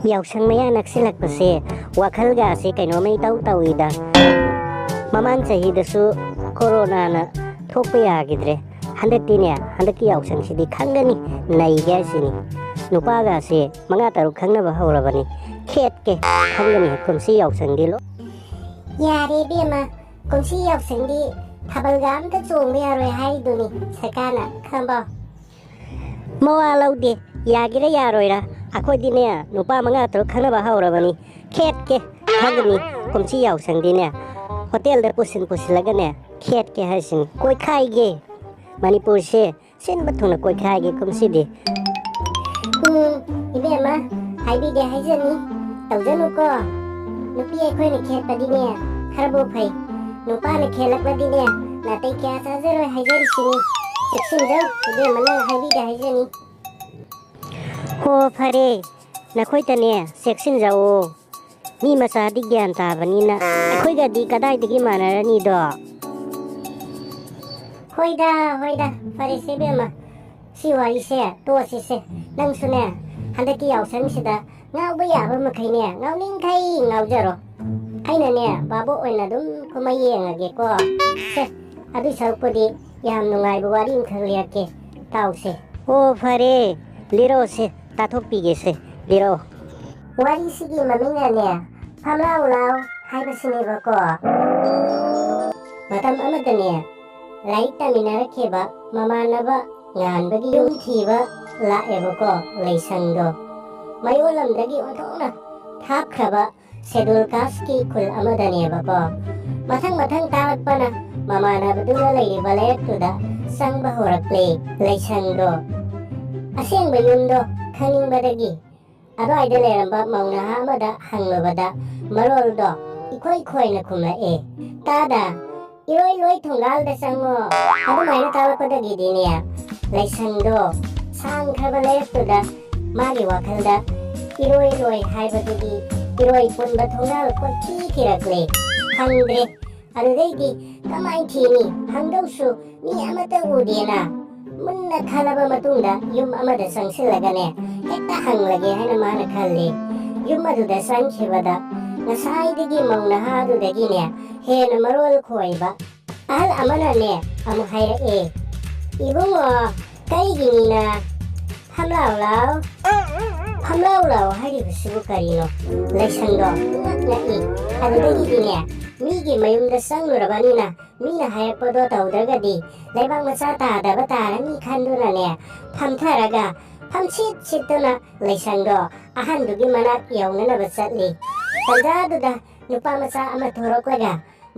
ꯌꯥꯎꯁꯪ ꯃꯌꯥ ꯅꯛꯁꯤꯜꯂꯛꯄꯁꯦ ꯋꯥꯈꯜꯒꯥꯁꯦ ꯀꯩꯅꯣꯃ ꯏꯇꯧ ꯇꯧꯏꯗ ꯃꯃꯥꯡ ꯆꯍꯤꯗꯁꯨ ꯀꯣꯔꯣꯅꯥꯅ ꯊꯣꯛꯄ ꯌꯥꯈꯤꯗ꯭ꯔꯦ ꯍꯟꯗꯛꯀꯤ ꯌꯥꯎꯁꯪꯁꯤꯗꯤ ꯈꯪꯒꯅꯤ ꯅꯩꯒꯦ ꯍꯥꯏꯁꯤꯅꯤ ꯅꯨꯄꯥꯒꯥꯁꯦ 5-6 ꯈꯪꯅꯕ ꯍꯧꯔꯕꯅꯤ ꯈꯦꯠꯀꯦ ꯈꯪꯒꯅꯤ ꯀꯨꯝꯁꯤ ꯌꯥꯎꯁꯪꯗꯤ ꯌꯥꯔꯦ ꯕꯦꯝꯃ ꯀꯨꯝꯁꯤ ꯌꯥꯎꯁꯪꯗꯤ ꯊꯥꯕꯜꯒ ꯑꯝꯇ ꯆꯣꯡꯕ ꯌꯥꯔꯣꯏ ꯍꯥꯏꯗꯨꯅꯤ ꯁꯔꯀꯥꯔꯅ ꯈꯪꯕ ꯃꯋꯥ ꯂꯧꯗꯦ ꯌꯥꯒꯦꯔꯥ ꯌꯥꯔꯣꯏꯔꯥ ꯑꯩꯈꯣꯏꯗꯤꯅꯦ ꯅꯨꯄꯥ 5-6 ꯈꯪꯅꯕ ꯍꯧꯔꯕꯅꯤ ꯈꯦꯠꯀꯦ ꯈꯪꯒꯅꯤ ꯀꯨꯝꯁꯤ ꯌꯥꯎꯁꯪꯗꯤꯅꯦ ꯍꯣꯇꯦꯜꯗ pusilꯂꯒꯅꯦ ꯈꯦꯠꯀꯦ ꯍꯥꯏꯁꯤꯅꯤ ꯀꯣꯏꯈꯥꯏꯒꯦ ꯃꯅꯤꯄꯨꯔꯁꯦ ꯁꯤꯟꯕ ꯊꯨꯡꯅ ꯀꯣꯏꯈꯥꯏꯒꯦ ꯀꯨꯝꯁꯤꯗꯤ 이베마 하이비게 하이저니 tꯧꯖꯅꯨꯀꯣ nupi ꯑꯩꯈꯣꯏꯅ ꯈꯦꯠꯄꯗꯤꯅꯦ ꯈꯔꯕꯨ ꯐꯩ ꯅꯨꯄꯥꯅ ꯈꯦꯠꯂꯛꯄꯗꯤꯅꯦ ꯅꯥꯇꯩ ꯀꯌꯥ ꯆꯥꯖꯔꯣꯏ ꯍꯥꯏꯖꯔꯤꯁꯤꯅꯤ ꯆꯦꯛꯁꯤꯟꯖꯧ 이베마 ꯅꯪ ꯍꯥꯏꯕꯤꯒꯦ ꯍꯥꯏꯖꯅꯤ ꯍꯣ ꯐꯔꯦ ꯅꯈꯣꯏꯇꯅꯦ ꯆꯦꯛꯁꯤꯟꯖꯧꯑꯣ ꯃꯤ ꯃꯆꯥꯗꯤ ꯒ꯭ꯌꯥꯟ ꯇꯥꯕꯅꯤꯅ ꯑꯩꯈꯣꯏꯒꯗꯤ ꯀꯗꯥꯏꯗꯒꯤ ꯃꯥꯟꯅꯔꯅꯤꯗꯣ ꯍꯣꯏꯗ ꯐꯔꯦꯁꯦ ꯏꯕꯦꯝꯃ ꯁꯤ ꯋꯥꯔꯤꯁꯦ ꯇꯣꯛꯑꯁꯤꯁꯦ ꯅꯪꯁꯨꯅꯦ ꯍꯟꯗꯛꯀꯤ ꯌꯥꯎꯁꯪꯁꯤꯗ ꯉꯥꯎꯕ ꯌꯥꯕ ꯃꯈꯩꯅꯦ ꯉꯥꯎꯅꯤꯡꯈꯩ ꯉꯥꯎꯖꯔꯣ ꯑꯩꯅꯅꯦ ꯕꯥꯕꯣꯛ ꯑꯣꯏꯅ ꯑꯗꯨꯝ ꯀꯨꯝꯍꯩ ꯌꯦꯡꯉꯒꯦꯀꯣ ꯁꯦ ꯑꯗꯨꯏ ꯁꯔꯨꯛꯄꯨꯗꯤ ꯌꯥꯝ ꯅꯨꯡꯉꯥꯏꯕ ꯋꯥꯔꯤ ꯑꯃꯈꯛ ꯂꯤꯔꯛꯀꯦ ꯇꯥꯎꯁꯦ ꯑꯣ ꯐꯔꯦ ꯂꯤꯔꯛꯑꯣꯁꯦ ꯇꯥꯊꯣꯛꯄꯤꯒꯦꯁꯦ ꯂꯤꯔꯛꯑꯣ ꯋꯥꯔꯤꯁꯤꯒꯤ ꯃꯃꯤꯡꯅꯅꯦ ꯐꯝꯂꯥꯎ ꯂꯥꯎ ꯍꯥꯏꯕꯁꯤꯅꯦꯕꯀꯣ ꯃꯇꯝ ꯑꯃꯗꯅꯦ ꯂꯥꯏꯔꯤꯛ ꯇꯝꯃꯤꯟꯅꯔꯛꯈꯤꯕ ꯃꯃꯥꯟꯅꯕ ꯉꯥꯟꯕꯒꯤ ꯌꯨꯝ ꯊꯤꯕ ꯂꯥꯛꯑꯦꯕꯀꯣ ꯂꯩꯁꯪꯗꯣ ꯃꯌꯣꯜ ꯂꯝꯗꯒꯤ ꯑꯣꯟꯊꯣꯛꯅ ꯊꯥꯞꯈ꯭ꯔꯕ ꯁꯦꯗꯨꯜ ꯀꯥꯁꯀꯤ ꯈꯨꯜ ꯑꯃꯗꯅꯦꯕꯀꯣ ꯃꯊꯪ ꯇꯥꯔꯛꯄꯅ ꯃꯃꯥꯟꯅꯕꯗꯨꯅ ꯂꯩꯔꯤꯕ ꯂꯩꯔꯛꯇꯨꯗ ꯆꯪꯕ ꯍꯧꯔꯛꯂꯦ ꯂꯩꯁꯪꯗꯣ ꯑꯁꯦꯡꯕ ꯌꯨꯝꯗꯣ ꯈꯪꯅꯤꯡꯕꯗꯒꯤ ꯑꯗꯨꯋꯥꯏꯗ ꯂꯩꯔꯝꯕ ꯃꯧ ꯅꯍꯥ ꯑꯃꯗ ꯍꯪꯂꯨꯕꯗ ꯃꯔꯣꯜꯗꯣ ꯏꯈꯣꯏ ꯈꯣꯏꯅ ꯈꯨꯝꯂꯛꯑꯦ ꯇꯥꯗ ꯏꯔꯣꯏ ꯂꯣꯏ ꯊꯣꯡꯒꯥꯜꯗ ꯆꯪꯉꯣ ꯑꯗꯨꯃꯥꯏꯅ ꯇꯥꯔꯛꯄꯗꯒꯤꯗꯤꯅꯦ ꯂꯩꯁꯪꯗꯣ ꯁꯥꯡꯈ꯭ꯔꯕ ꯂꯩꯔꯛꯇꯨꯗ ꯃꯥꯒꯤ ꯋꯥꯈꯜꯗ 이로이 로이 하이버드기 이로이 본바 통날 꼴찌 기락래 항드레 아르데기 까마이 티니 항동수 미 아마다 우디에나 문나 칼라바 마뚱다 윰 아마다 상실라가네 했다 항라게 하나 마나 칼리 윰마두다 상치바다 나사이드기 먹나 하두데기네 해나 마롤 코이바 ahal amanane amu hairae ibungo kaigini나 함라우라우 하리부시부 까리노 레이상도 ꯉꯛꯅꯏ ꯑꯗꯨꯗꯒꯤꯗꯤꯅꯦ ꯃꯤꯒꯤ ꯃꯌꯨꯝꯗ ꯆꯪꯂꯨꯔꯕꯅꯤꯅ ꯃꯤꯅ ꯍꯥꯏꯔꯛꯄꯗꯣ ꯇꯧꯗ꯭ꯔꯒꯗꯤ ꯂꯩꯕꯥꯛ ꯃꯆꯥ ꯇꯥꯗꯕ ꯇꯥꯔꯅꯤ ꯈꯟꯗꯨꯅꯅꯦ ꯐꯝꯊꯔꯒ ꯐꯝꯁꯤꯠꯇꯨꯅ ꯂꯩꯁꯪꯗꯣ ꯑꯍꯟꯗꯨꯒꯤ ꯃꯅꯥꯛ ꯌꯧꯅꯅꯕ ꯆꯠꯂꯤ ꯇꯟꯖꯥꯗꯨꯗ ꯅꯨꯄꯥ ꯃꯆꯥ ꯑꯃ ꯊꯣꯔꯛꯂꯒ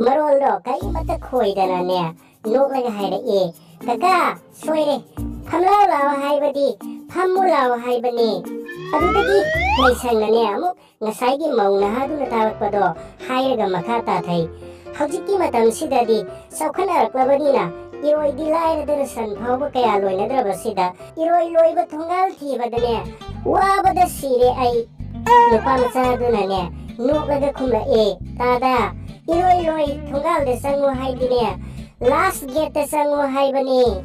ꯃꯔꯣꯜꯗꯣ ꯀꯔꯤꯃꯠꯇ ꯈꯣꯏꯗꯅꯅꯦ ꯅꯣꯛꯂꯒ ꯍꯥꯏꯔꯛꯑꯦ ꯀꯀꯥ ꯁꯣꯏꯔꯦ ꯐꯝꯂꯥꯎ ꯂꯥꯎ ꯍꯥꯏꯕꯗꯤ ꯐꯝꯃꯨ ꯂꯥꯎ ꯍꯥꯏꯕꯅꯤ ꯑꯗꯨꯗꯒꯤ ꯂꯩꯁꯪꯅꯅꯦ ꯑꯃꯨꯛ ꯉꯁꯥꯏꯒꯤ ꯃꯧ ꯅꯍꯥꯗꯨꯅ ꯇꯥꯔꯛꯄꯗꯣ ꯍꯥꯏꯔꯒ ꯃꯈꯥ ꯇꯥꯊꯩ ꯍꯧꯖꯤꯛꯀꯤ ꯃꯇꯝꯁꯤꯗꯗꯤ ꯆꯥꯎꯈꯠꯅꯔꯛꯂꯕꯅꯤ나 이로이디 라이르드르 산 파우버 그야 로이네드러버시다 이로이 로이버 통갈 티바드네 와바다 시레 아이 누파 마차두나네 누가가 쿰라에 따다 이로이 로이 통갈데 상무 하이디네 라스 게트 상무 하이바니